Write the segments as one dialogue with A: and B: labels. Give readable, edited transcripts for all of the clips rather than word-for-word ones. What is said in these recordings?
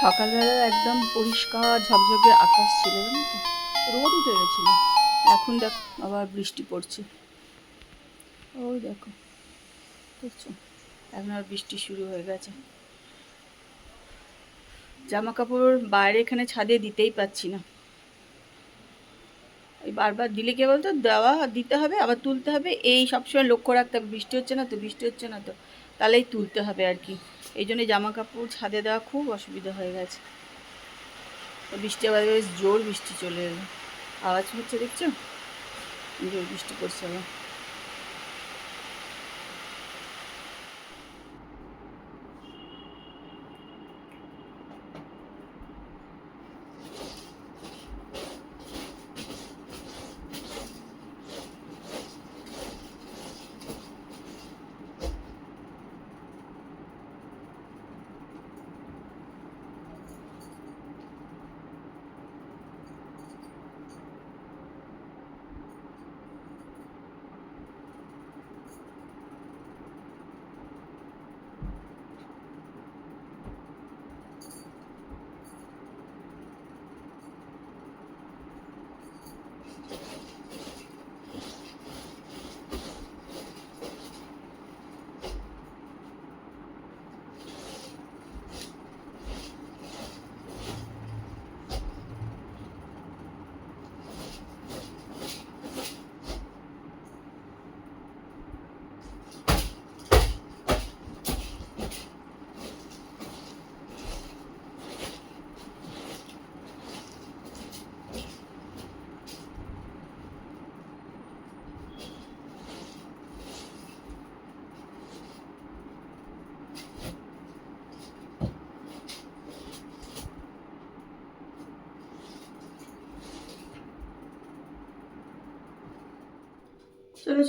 A: সকালবেলা একদম পরিষ্কার ঝকঝকে আকাশ ছিল, জানো তো, রোদ উঠে গেছিল। এখন দেখো আবার বৃষ্টি পড়ছে, ওই দেখো, দেখছো, এখন আর বৃষ্টি শুরু হয়ে গেছে। জামা কাপড় বাইরে এখানে ছাদে দিতেই পাচ্ছি না। এই বারবার দিলে কি বলতো, দেওয়া দিতে হবে আবার তুলতে হবে, এই সবসময় লক্ষ্য রাখতে হবে বৃষ্টি হচ্ছে না তো, বৃষ্টি হচ্ছে না তো, তাহলেই তুলতে হবে আর কি। এই জন্য জামা কাপড় ছাদে দেওয়া খুব অসুবিধা হয়ে গেছে। বৃষ্টি আবার বেশ জোর বৃষ্টি চলে এলো, আওয়াজ হচ্ছে দেখছো, জোর বৃষ্টি পড়ছে আবার।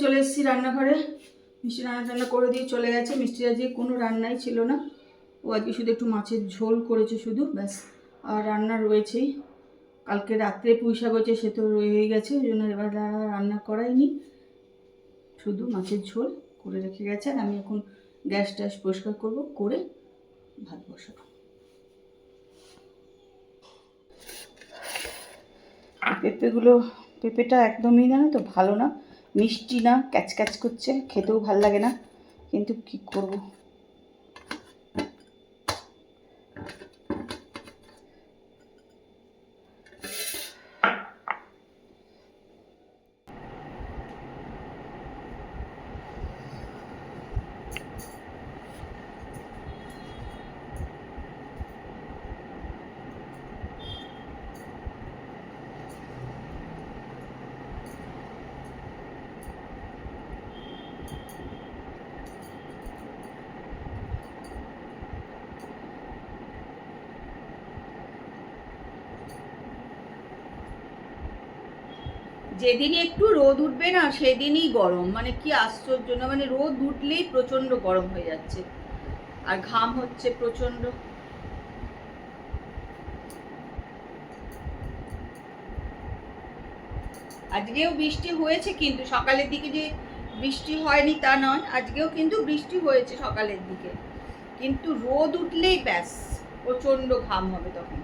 A: চলে এসেছি রান্নাঘরে। মিষ্টি রান্না টান্না করে দিয়ে চলে গেছে। মিষ্টির আজকে কোনো রান্নাই ছিল না, ও আজকে শুধু একটু মাছের ঝোল করেছে শুধু, ব্যাস। আর রান্না রয়েছেই, কালকে রাত্রে পুঁই শাক হয়েছে, সে তো রয়েই গেছে, ওই জন্য এবার রান্না করাইনি, শুধু মাছের ঝোল করে রেখে গেছে। আর আমি এখন গ্যাস ট্যাস পরিষ্কার করবো, করে ভাত বসাবো। পেঁপেটা একদমই না তো ভালো না, মিষ্টি না, ক্যাচ ক্যাচ করছে, খেতেও ভাল লাগে না, কিন্তু কি করব। যেদিনই একটু রোদ উঠবে না সেদিনই গরম, মানে কি আশ্চর্য না, মানে রোদ উঠলেই প্রচন্ড গরম হয়ে যাচ্ছে, আর ঘাম হচ্ছে প্রচন্ড। আজকেও বৃষ্টি হয়েছে, কিন্তু সকালের দিকে যে বৃষ্টি হয়নি তা নয়, আজকেও কিন্তু বৃষ্টি হয়েছে সকালের দিকে, কিন্তু রোদ উঠলেই ব্যাস প্রচন্ড ঘাম হবে তখন।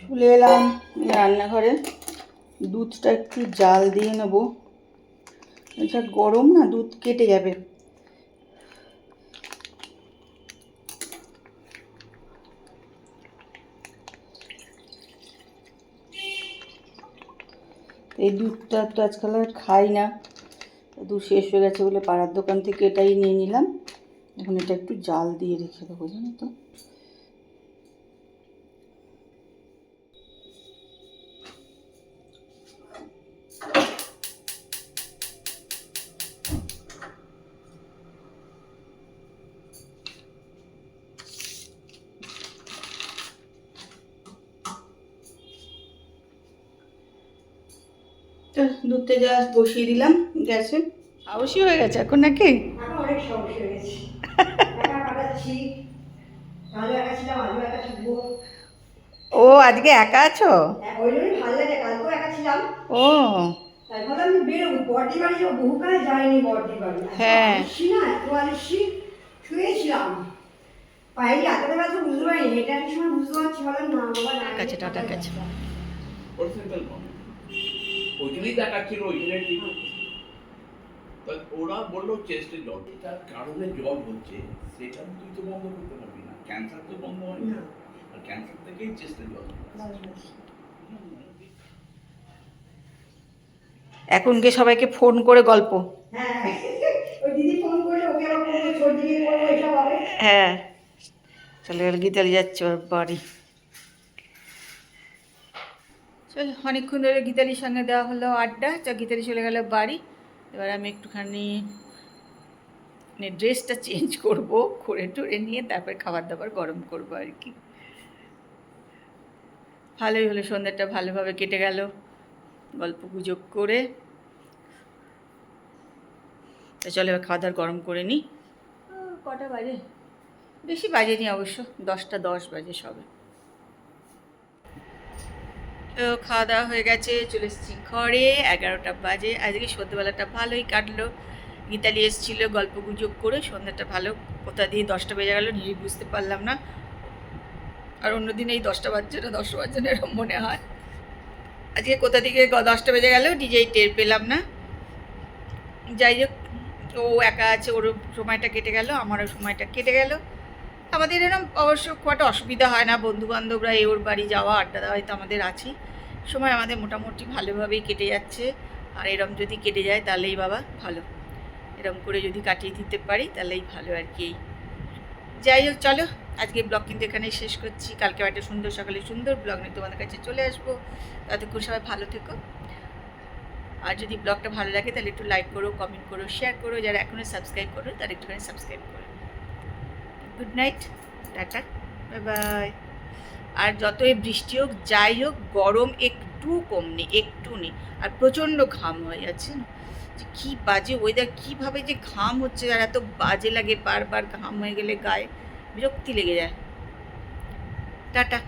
A: চলে এলাম রান্নাঘরে, দুধটা একটু জাল দিয়ে নেবো, যা গরম না, দুধ কেটে যাবে। এই দুধটা তো আজকাল আর খাই না, দুধ শেষ হয়ে গেছে বলে পাড়ার দোকান থেকে এটাই নিয়ে নিলাম। এখন এটা একটু জাল দিয়ে রেখে দেবো, জানো তো। চল দুধতে যা বসিয়ে দিলাম গ্যাসে। আউসি হয়ে গেছে এখন নাকি?
B: এখন অনেক সমস্যা হয়ে গেছে। একা কাটাচ্ছি, ভালো একা ছিলাম, আজও একা থাকবো।
A: ও আজকে একা আছো?
B: ওই জন্যই ভালো লাগে, কালকেও একা ছিলাম।
A: ও
B: তারপরে আমি বেরোবো বড়দি বাড়ি যাবো, বহুকালে যাইনি বড়দি বাড়ি।
A: হ্যাঁ
B: আসছি না, এত আসছি, শুয়েছিলাম। পায়ে এতটা ব্যথা বুঝতে পারিনি, এটা একটা সময় বুঝতে পারছি, বললাম না বাবা না।
A: কাছে টাটার কাছে।
C: ওইখানেই দেখাচ্ছিল, ওইখানে ঠিক তা ওরা বললো চেস্টে জল, তার কারণে জল হচ্ছে, সেটা তুই তো বন্ধ করতে পারবি না, ক্যান্সার তো বন্ধ হয় না, আর ক্যান্সার থেকেই চেস্টে জল।
A: এখন গিয়ে সবাইকে ফোন করে গল্প।
B: হ্যাঁ, ওই দিদি ফোন করলে ওকে আবার করবো, ছোট দিকে করবো, এসব হবে।
A: হ্যাঁ চলে গেল, গীতালি যাচ্ছে ওর বাড়ি। চল অনেকক্ষণ ধরে গীতালির সঙ্গে দেওয়া হলো আড্ডা, গীতালি চলে গেল বাড়ি। এবার আমি একটুখানি ড্রেসটা চেঞ্জ করব, করে টরে নিয়ে তারপর খাবার দাবার গরম করবো আর কি। ভালোই হলো, সন্ধ্যাটা ভালোভাবে কেটে গেল গল্প গুজব করে। তা চলো এবার খাওয়া দাওয়া গরম করে নিই। কটা বাজে? বেশি বাজেনি অবশ্য, 10টা 10 বাজে সবে। তো খাওয়া দাওয়া হয়ে গেছে, চলে এসেছি ঘরে, 11টা বাজে। আজকে সন্ধ্যেবেলাটা ভালোই কাটলো। গীতালি এসেছিলো, গল্প গুজব করে সন্ধ্যাটা ভালো, কোথা দিয়ে 10টা বেজে গেলো নিজেই বুঝতে পারলাম না। আর অন্যদিন এই 10টা বাজছে না, 10টা বাজছে না এরকম মনে হয়। আজকে কোথা থেকে 10টা বেজে গেল নিজেই টের পেলাম না। যাই হোক, ও একা আছে, ওরও সময়টা কেটে গেল, আমারও সময়টা কেটে গেল। আমাদের এরকম অবশ্য খুব একটা অসুবিধা হয় না, বন্ধুবান্ধবরা ওর বাড়ি যাওয়া আড্ডা দেওয়া হয়তো আমাদের আছেই, সময় আমাদের মোটামুটি ভালোভাবেই কেটে যাচ্ছে। আর এরম যদি কেটে যায় তাহলেই বাবা ভালো, এরম করে যদি কাটিয়ে দিতে পারি তাহলেই ভালো আর কি। যাই হোক চলো, আজকে ব্লগ কিন্তু এখানেই শেষ করছি। কালকে একটা সুন্দর সকালে সুন্দর ব্লগ নিয়ে তোমাদের কাছে চলে আসবো। ততক্ষণ সবাই ভালো থেকো। আর যদি ব্লগটা ভালো লাগে তাহলে একটু লাইক করো, কমেন্ট করো, শেয়ার করো। যারা এখনও সাবস্ক্রাইব করো তারা একটুখানি সাবস্ক্রাইব করো। Good night, tata, bye bye. আর যতই বৃষ্টি হোক যাই হোক, গরম একটু কম নেই, একটু নেই। আর প্রচণ্ড ঘাম হয়ে যাচ্ছে না, যে কী বাজে ওয়েদার, কীভাবে যে ঘাম হচ্ছে, আর এত বাজে লাগে বারবার ঘাম হয়ে গেলে গায়ে বিরক্তি লেগে যায়। টাটা।